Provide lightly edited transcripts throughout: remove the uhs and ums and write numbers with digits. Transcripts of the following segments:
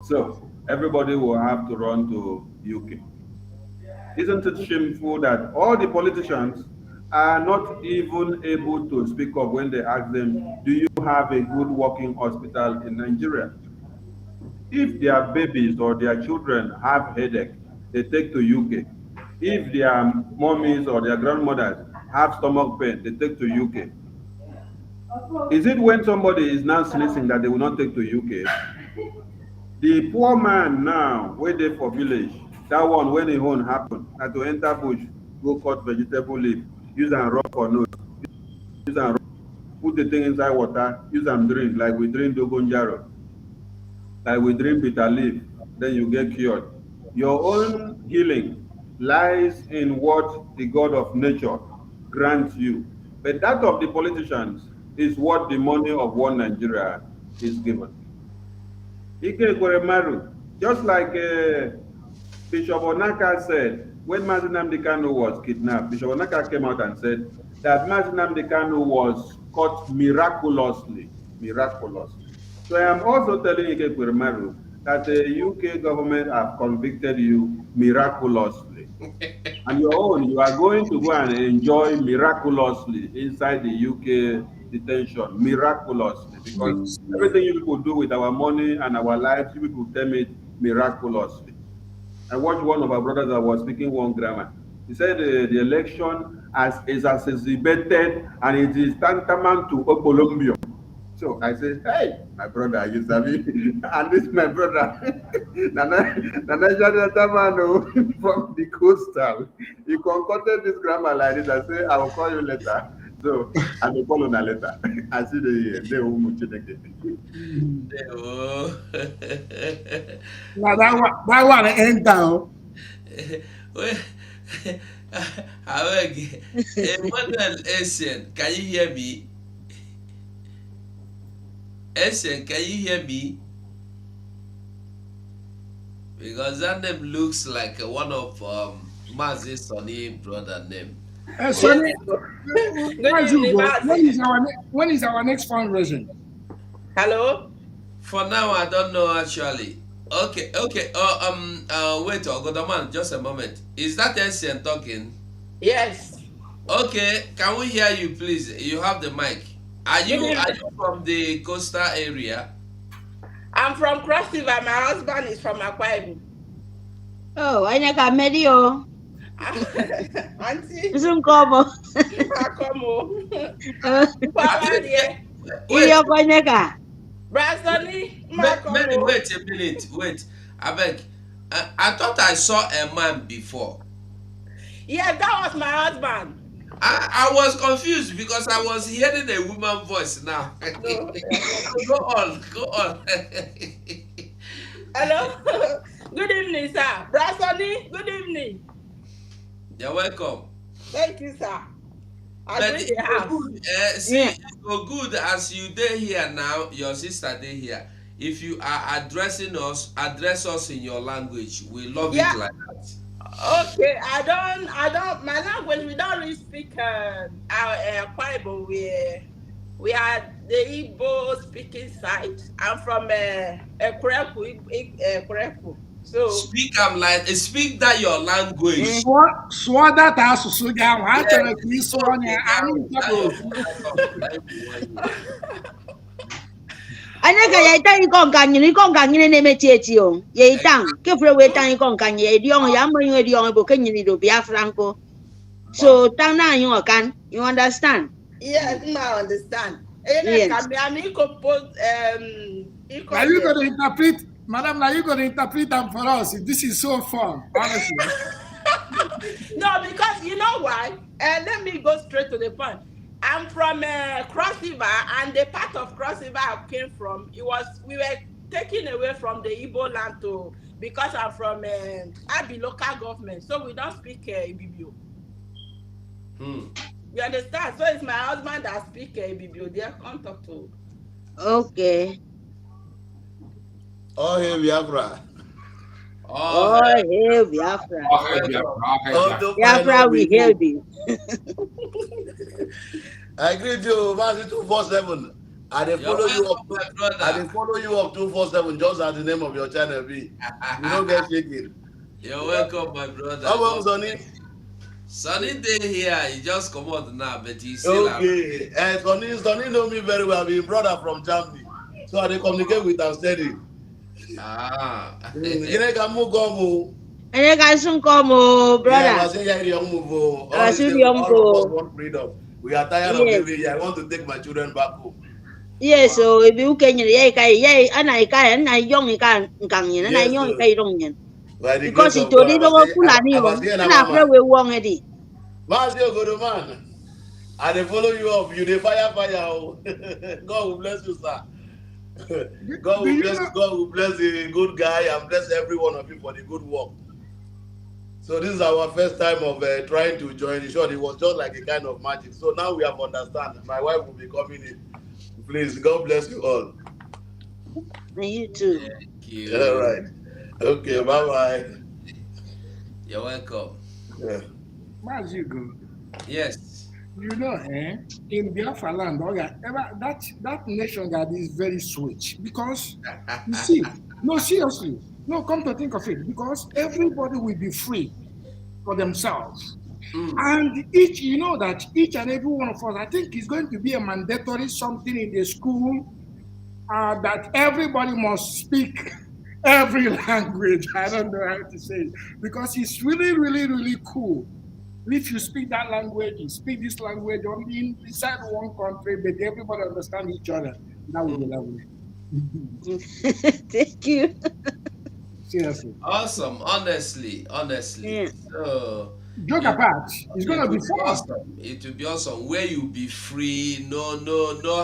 So everybody will have to run to UK. Isn't it shameful that all the politicians are not even able to speak up when they ask them, do you have a good working hospital in Nigeria? If their babies or their children have headache, they take to UK. If their mommies or their grandmothers have stomach pain, they take to UK. Is it when somebody is now sneezing that they will not take to UK? The poor man now, wey dey for village, that one when e own happen, na to enter bush, go cut vegetable leaf, use am rub for nose, use am rub, put the thing inside water, use am drink like we drink dogonjaro, like we drink bitter leaf, then you get cured. Your own healing lies in what the God of nature grants you. But that of the politicians is what the money of one Nigeria is given. EKWEREMADU, just like Bishop Onaka said, when NNAMDI Kanu was kidnapped, Bishop Onaka came out and said that NNAMDI Kanu was caught miraculously. Miraculously. So I am also telling EKWEREMADU that the UK government have convicted you miraculously. And your own, you are going to go and enjoy miraculously inside the UK detention, miraculously, because everything you people do with our money and our lives, you people term it miraculously. I watched one of our brothers that was speaking one grammar. He said the election is as exhibited and it is tantamount to Colombia. So I said, hey, my brother, you sabi, and this my brother, Nana Tamano from the coastal. He concocted this grammar like this. I say, I will call you later. So I will call on a letter. I see the Oh. Now that one end down. Well, abeg, Emmanuel Essien, can you hear me? Essien, can you hear me? Because that name looks like one of Mazi Sonny brother name. Sonny, Okay. Good as you evening, go, Mazi. when is our next fundraising? Hello? For now, I don't know actually. Okay, okay. Wait, Ogodoman, just a moment. Is that Essien talking? Yes. Okay, can we hear you, please? You have the mic. Are Good you evening. from the coastal area? I'm from Cross River. My husband is from Akwa Ibom. Oh, anyị ka mmeri o. Auntie, Nso nke ọbọ. Akomo. I Power think, there. Ihe wait, ọkọ onye ka. Brasoni, Mary, Makomo. wait a minute, wait. I beg. I thought I saw a man before. Yeah, that was my husband. I was confused because I was hearing a woman voice now. No. Go on, go on. Hello? Good evening, sir. Brasoni, good evening. You're welcome. Thank you, sir. I But bring it the go house. good. See, Yeah. it go good as you dey here now, your sister dey here. If you are addressing us, address us in your language. We love it Yeah. like that. Okay, my language, we don't really speak our Bible. We are the Igbo speaking side. I'm from Ekwerepu. So, Speak that your language. Sụọ data asụsụ gị ahụ, a Yes, chọrọ ka ị it's sụọ ya okay anyị now. nke That bụ your ofu. sister come. Let me warn you. Anyị ka ya ita iko nka nyere na-emeti eti o. Ya ita kefure we ta iko nka nye edi ọhụ ya mma ihe edi ọhụ bụ kenyere do Biafra nko. So tang na anyị ọkan. You understand? yes, I understand. Yes. I'm compose Now you gonna interpret, madam, now you gonna interpret them for us. This is so fun, honestly. No, because you know why? Let me go straight to the point. I'm from Cross River, and the part of Cross River I came from, we were taken away from the Igbo land to because I'm from Abi local government, so we don't speak Ibibio. Hmm. You understand? So it's my husband that speak Ibibio. They come talk to. Okay. Oh, hey, Biafra. Oh, Oh, hey, Biafra. welcome. Biafra, we hail thee. I greet you, Master 247. I dey You're follow you up. welcome, my I dey brother. follow you up 247 just as the name of your channel be. You don't get shaking. You're welcome, my brother. How about God Sonny? bless you. Sunny day here. He just come out now, but he's still alive. Okay. Sonny know me very well. I'm brother from Germany. So I dey communicate with him steady. Ah. Gine ka mu gomu. Ene ka sun como, Yeah, I brother. was saying yeah, young move. All Abasu these young all of us go. want freedom. We are tired of Yes. living here. I want to take my children back home. Yes, so if you can ye kai ye ana kai ana yong ka nkang yin ana Yes, yong sir. kai dong yin. By the Because grace it of God, tori do Fulani I o. was saying, Ana afre Mama. we wong edi. Masio good man. I dey follow you up. You dey fire. Oh. God will bless you, sir. God Do will you bless know? you. God will bless the good guy and bless every one of you for the good work. So this is our first time of trying to join. In short, it was just like a kind of magic. So now we have understand. My wife will be coming in. Please, God bless you all. And you too. Thank All you. right. Okay. Bye bye. You're welcome. Yeah. As you go. Yes. You know, in Biafra land, that nation that is very sweet because you see, no, seriously, no, come to think of it, because everybody will be free for themselves. And each, you know, that each and every one of us, I think, is going to be a mandatory something in the school that everybody must speak every language. I don't know how to say it because it's really, really, really cool. If you speak that language, you speak this language only inside one country, but everybody understand each other. That would be lovely. Thank you. Seriously. Awesome. Honestly. Yeah. So Joke it, apart, it's it gonna be will be fun. awesome. It will be awesome. Where you be free, no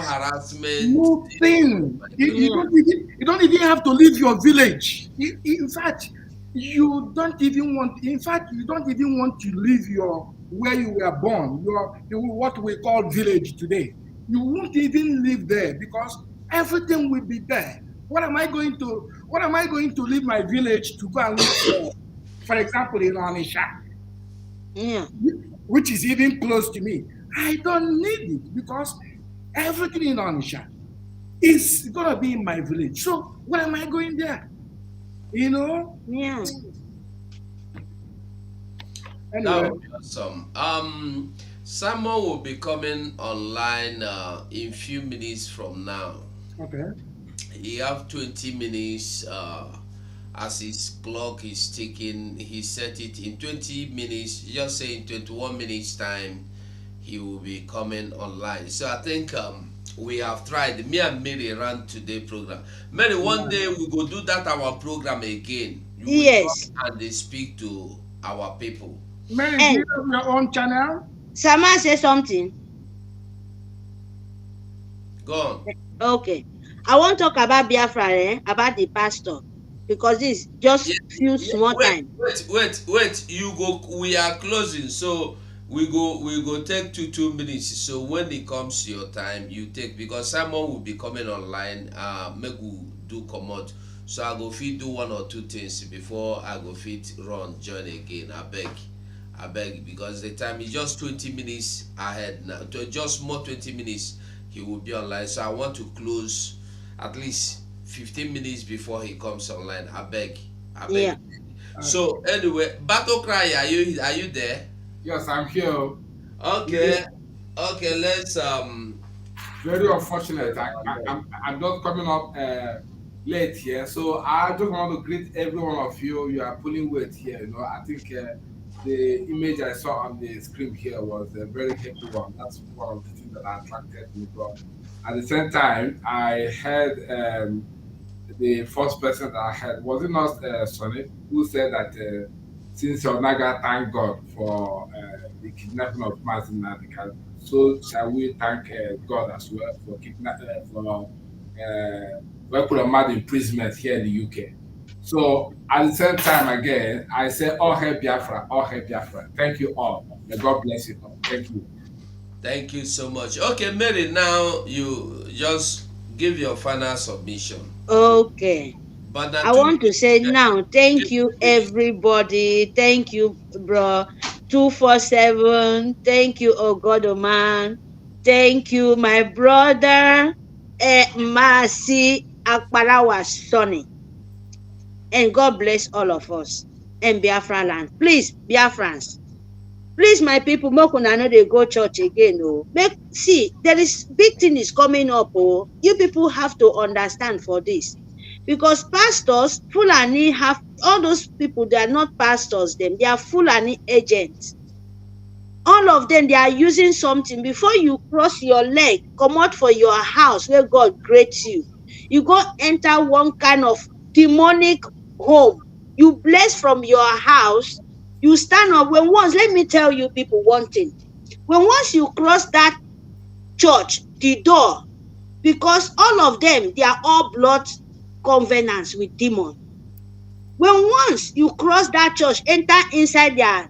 harassment. Nothing. Yeah. You don't even have to leave your village. In fact, you don't even want. In fact, you don't even want to leave your where you were born. What we call village today. You won't even live there because everything will be there. What am I going to? What am I going to leave my village to go and look for example, in Onisha, Yeah. which is even close to me? I don't need it because everything in Onisha is gonna be in my village. So why am I going there? You know? Yeah. That Anyway, would be awesome. Someone will be coming online in few minutes from now. okay. He have 20 minutes as his clock is ticking. He set it in 20 minutes, just say in 21 minutes time he will be coming online. So I think we have tried. Me and Mary ran today program. Mary, one day we go do that our program again. You will Yes. come and they speak to our people. Mary, do And you have your own channel? Sama say something. Go on. Okay. I want to talk about Biafra, about the pastor, because this just Yeah, few small time. wait. You go. We are closing, so we go take 2 minutes. So when it comes to your time, you take because someone will be coming online. Make we do commode. So I go fit do one or two things before I go fit run join again. I beg because the time is just 20 minutes ahead now. Just more 20 minutes he will be online. So I want to close at least 15 minutes before he comes online. I beg. Yeah. So anyway, Battle Cry, are you there? Yes, I'm here. Okay. Let's Very unfortunate. I'm just coming up late here, so I just want to greet every one of you. You are pulling weight here. You know, I think the image I saw on the screen here was a very happy one. That's one of the things that attracted me. But at the same time, I heard the first person that I heard was it not Sonny who said that since your Naga thank God for the kidnapping of Mazin Nadika, so shall we thank God as well for EKWEREMADU imprisonment here in the UK. So at the same time again, I say all hail Biafra, all hail Biafra. Thank you all. May God bless you all. Thank you. thank you so much. Okay, Mary, now you just give your final submission. Okay. But I want to say now, thank you everybody. Thank you, bro. 247. Thank you, oh God, oh man. Thank you, my brother. Mercy Akparawa Sonny. And God bless all of us. And Biafra land. Please, Biafrans. Please, my people, make una no dey go church again. Oh. See, there is big thing is coming up. Oh. You people have to understand for this. Because pastors, Fulani have, all those people, they are not pastors, them. They are Fulani agents. All of them, they are using something. Before you cross your leg, come out for your house where God creates you. You go enter one kind of demonic home. You bless from your house. You stand up. When once, let me tell you people one thing. When once you cross that church, the door, because all of them, they are all blood covenants with demons. When once you cross that church, enter inside their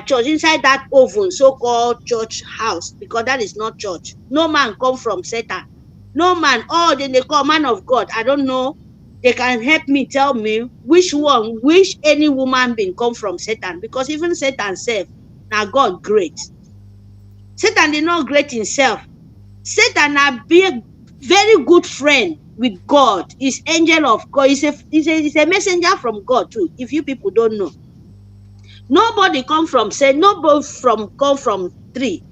church, inside that oven, so-called church house, because that is not church. No man come from Satan. No man. Oh, then they call man of God. I don't know. They can help me, tell me which any woman being come from Satan, because even Satan self, now God great. Satan did not great himself. Satan na be a very good friend with God. He's angel of God. He's a messenger from God too. If you people don't know, nobody come from come from tree.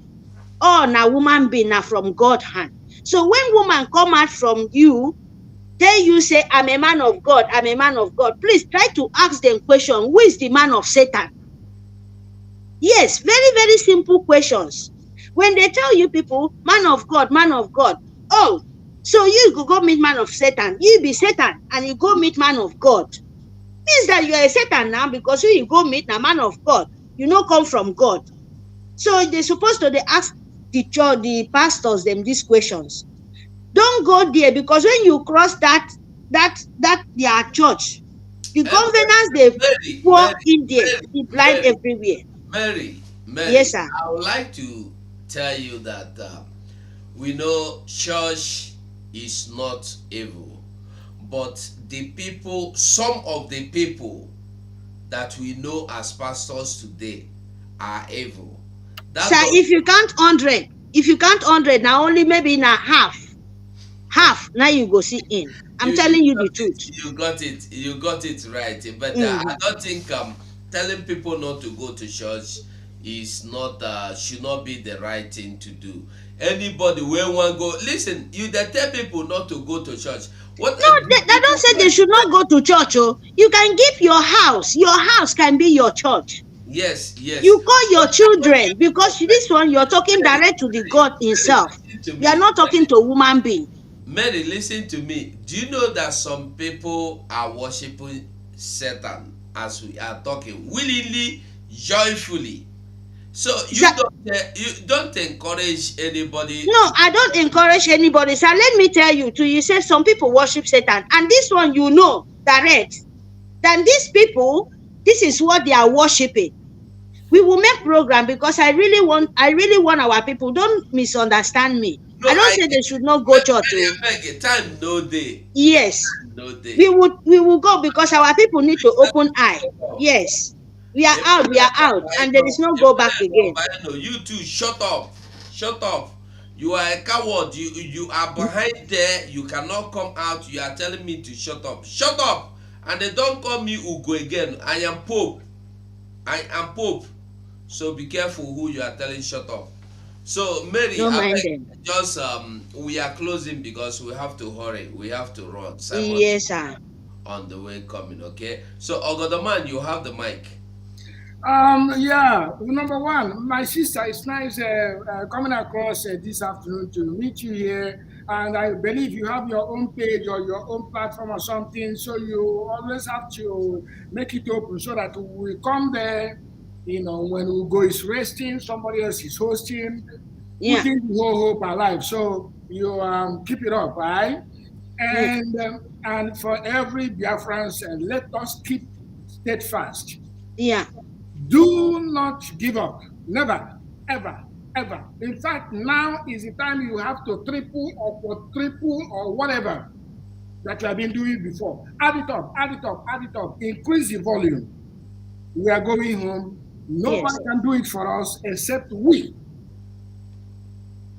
Oh, na woman being na from God hand. So when woman come out from you, tell you say I'm a man of God. I'm a man of God. Please try to ask them question. Who is the man of Satan? Yes, very very simple questions. When they tell you people, man of God, oh, so you go meet man of Satan. You be Satan and you go meet man of God. Means that you are a Satan now, because you go meet a man of God. You know come from God. So they're supposed to ask the church, the pastors them these questions. Don't go there, because when you cross that their church, the governors they pour in there, the blind everywhere. Mary, Yes, sir. I would like to tell you that we know church is not evil, but some of the people that we know as pastors today are evil. Sir, if you count 100, now only maybe in a half, now you go see in. I'm telling you the truth. You got it right. But I don't think telling people not to go to church is not should not be the right thing to do. Anybody where one go, listen, you that tell people not to go to church. What? No, they don't say they should not go to church. Oh, you can give your house. Your house can be your church. Yes. You call your children, because this one you're talking direct to the God himself. You are not talking to a woman being. Mary, listen to me. Do you know that some people are worshiping Satan as we are talking, willingly, joyfully? So you don't encourage anybody. No, I don't encourage anybody. So let me tell you too. You said some people worship Satan, and this one you know direct. Then these people, this is what they are worshiping. We will make program, because I really want our people. Don't misunderstand me. No, I don't say they should not go church. Time no day. Yes. No day. We will go, because our people need to open eye. Yes. We are out, and there is no go back again. You two, shut up. You are a coward. You are behind there. You cannot come out. You are telling me to shut up. And they don't call me Ugo again. I am Pope. So be careful who you are telling shut up. So Mary, just we are closing because we have to hurry. We have to run. Simon, yes, sir. On the way coming, okay? So Ogodaman, you have the mic. Yeah. Number one, my sister, it's nice coming across this afternoon to meet you here. And I believe you have your own page or your own platform or something. So you always have to make it open so that we come there. When we go is resting, somebody else is hosting, putting the whole hope alive. So you keep it up, right? And for every Biafrans, let us keep steadfast. Yeah. Do not give up. Never, ever. In fact, now is the time you have to triple or quadruple or whatever that you have been doing before. Add it up. Increase the volume. We are going home. Nobody can do it for us except we.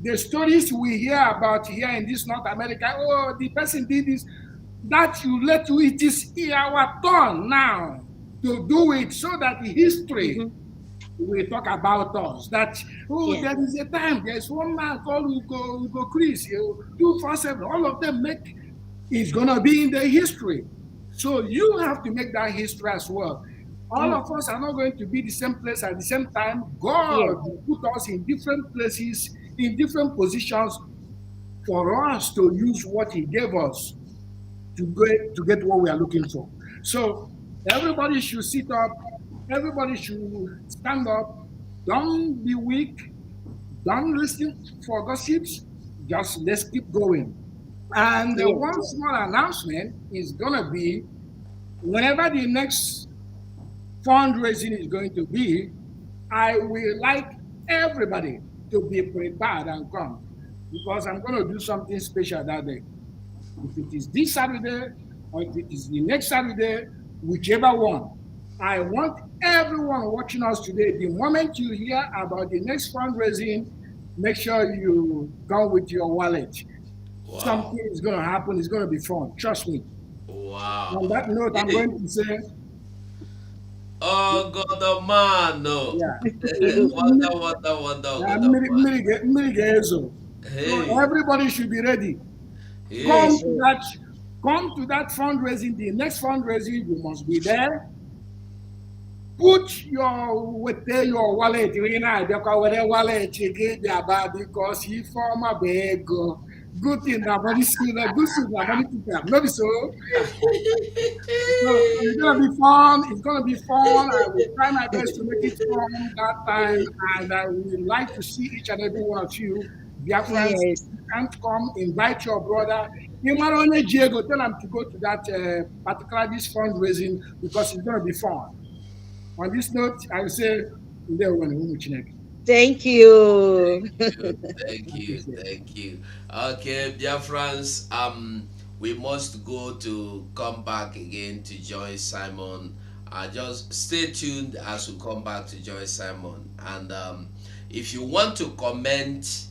the stories we hear about here in this North America, oh, the person did this, that you let to it is our turn now to do it so that the history will talk about us. That, oh, there is a time, there's one man called Ugo Chris, 247, all of them make, it's going to be in the history. So you have to make that history as well. All of us are not going to be the same place at the same time. God put us in different places, in different positions for us to use what He gave us to get what we are looking for. So everybody should sit up, everybody should stand up, don't be weak, don't listen for gossips, just let's keep going. And one small announcement is going to be whenever the next fundraising is going to be, I will like everybody to be prepared and come because I'm going to do something special that day. If it is this Saturday or if it is the next Saturday, whichever one, I want everyone watching us today, the moment you hear about the next fundraising, make sure you go with your wallet. Wow. Something is going to happen. It's going to be fun. Trust me. Wow. On that note, I'm going to say, oh, God, the man, no. Yeah. Wonder. So everybody should be ready. Hey. Come to that fundraising. The next fundraising, you must be there. Put your wallet because he form a bag. Good thing that very soon, good thing that very quick. Not so. So it's gonna be fun. It's gonna be fun. I will try my best to make it fun that time, and I would like to see each and every one of you. Biafrans, you can't come, invite your brother. You might only Diego, tell him to go to that particular this fundraising because it's gonna be fun. On this note, I will say, thank you. Thank you. Okay, dear friends, we must go to come back again to join Simon. Just stay tuned as we come back to join Simon. And if you want to comment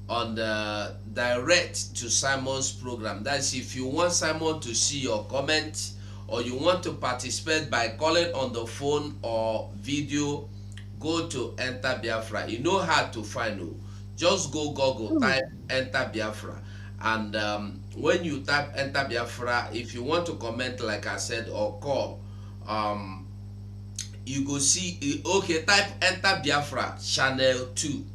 on the direct to Simon's program, that's if you want Simon to see your comment, or you want to participate by calling on the phone or video, go to Enter Biafra. You know how to find it. Just go Google, type Enter Biafra. And when you type Enter Biafra, if you want to comment, like I said, or call, you go see, okay, type Enter Biafra Channel 2.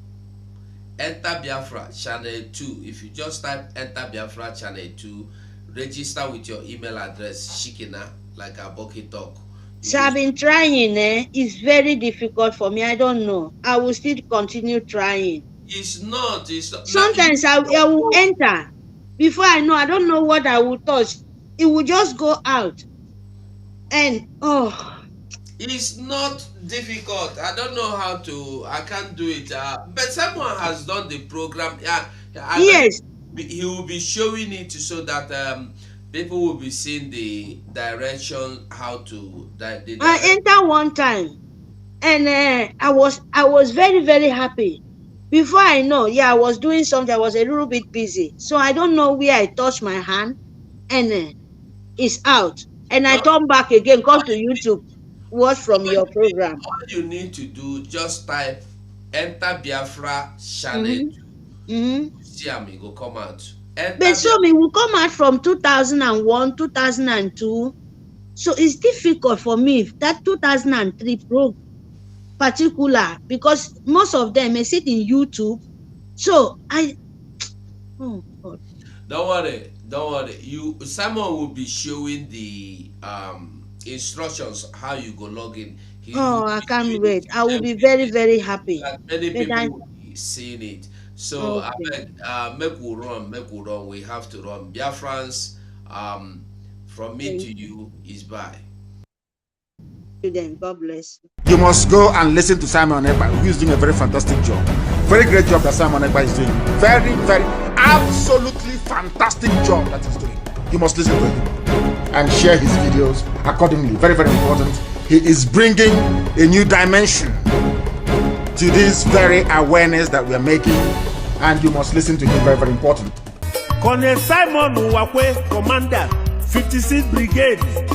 Enter Biafra Channel 2. If you just type Enter Biafra Channel 2, register with your email address, Shikina, like Aboki talk. So I've been trying, it's very difficult for me. I don't know. I will still continue trying. It's not. Sometimes I will enter. Before I know, I don't know what I will touch. It will just go out. And, it's not difficult. I don't know how to, I can't do it. But someone has done the program. Yes. He will be showing it so that people will be seeing the direction, how to. I entered one time, and I was very, very happy. Before I know, I was doing something. I was a little bit busy, so I don't know where I touched my hand, and it's out. And I turn back again, come to YouTube, watch from your program. All you need to do, just type Enter Biafra Channel 2. See how it will come out. But so it will come out from 2001, 2002. So it's difficult for me, that 2003 program particular, because most of them may sit in YouTube. So oh God. Don't worry. Someone will be showing the instructions how you go log in. I can't wait. I will be very, very happy. Many people will be seeing it. So Okay. I beg, make we run. We have to run. Biafrans, from me to you is bye. God bless. You must go and listen to Simon Ekpa, who is doing a very fantastic job. Very great job that Simon Ekpa is doing. Very, very, absolutely fantastic job that he's doing. You must listen to him and share his videos accordingly. Very, very important. He is bringing a new dimension to this very awareness that we are making and you must listen to him. Very, very important. Colonel Simon Uwakwe, Commander, 56th Brigade.